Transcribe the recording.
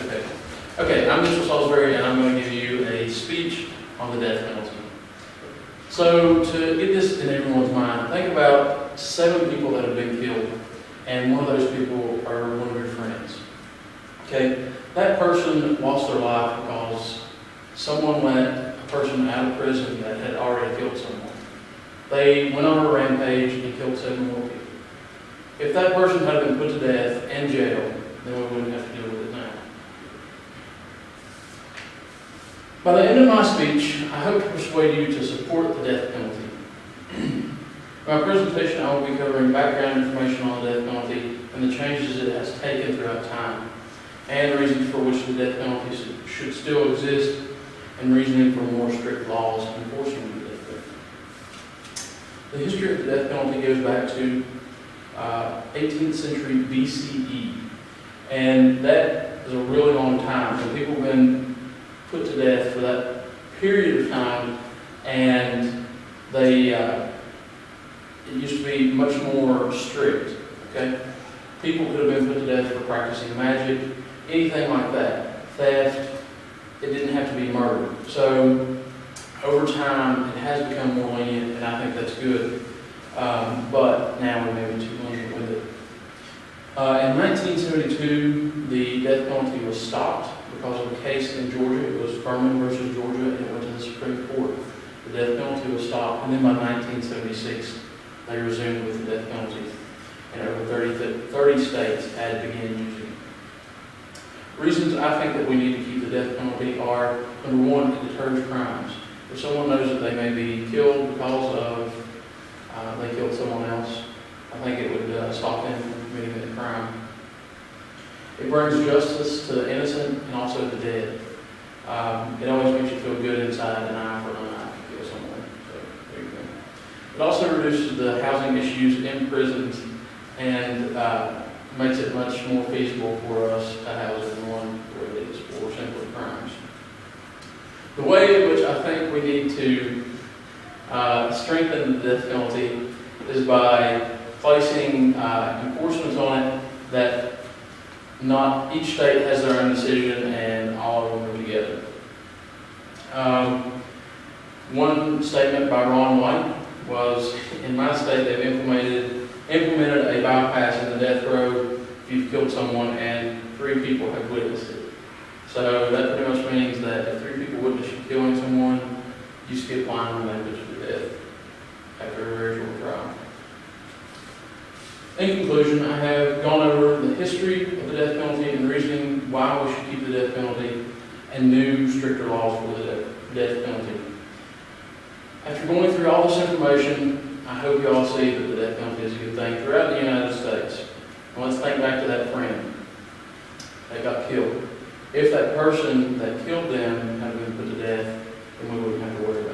Okay. Okay, I'm Mr. Salisbury, and I'm going to give you a speech on the death penalty. So, to get this in everyone's mind, think about 7 people that have been killed, and one of those people are one of your friends. Okay, that person lost their life because someone let a person out of prison that had already killed someone. They went on a rampage and killed 7 more people. If that person had been put to death and jailed, then we wouldn't have to deal with it now. By the end of my speech, I hope to persuade you to support the death penalty. In my presentation, I will be covering background information on the death penalty and the changes it has taken throughout time, and the reasons for which the death penalty should still exist, and reasoning for more strict laws enforcing the death penalty. The history of the death penalty goes back to 18th century BCE, and that is a really long time. So people have been put to death for that period of time, and it used to be much more strict. Okay, people could have been put to death for practicing magic, anything like that, theft. It didn't have to be murder. So over time, it has become more lenient, and I think that's good. But now we may be too lenient with it. In 1972, the death penalty was stopped because of a case in Georgia. It was Furman versus Georgia, and it went to the Supreme Court. The death penalty was stopped, and then by 1976, they resumed with the death penalty, and over 30 states had begun using it. Reasons I think that we need to keep the death penalty are, number one, it deters crimes. If someone knows that they may be killed because of they killed someone else, I think it would stop them from committing the crime. It brings justice to the innocent and also the dead. It always makes you feel good inside, an eye for an eye if you kill someone. So there you go. It also reduces the housing issues in prisons and makes it much more feasible for us to house everyone where it is for simpler crimes. The way in which I think we need to strengthen the death penalty is by placing enforcement on it that not each state has their own decision and all of them are together. One statement by Ron White was, in my state they've implemented a bypass in the death row if you've killed someone and 3 people have witnessed it. So that pretty much means that if 3 people witness you killing someone, you skip line and they put you to death after a very short trial. In conclusion, I have gone over the history of the death penalty and reasoning why we should keep the death penalty and new, stricter laws for the death penalty. After going through all this information, I hope you all see that the death penalty is a good thing throughout the United States. And let's think back to that friend that got killed. If that person that killed them had been put to death, then we wouldn't have to worry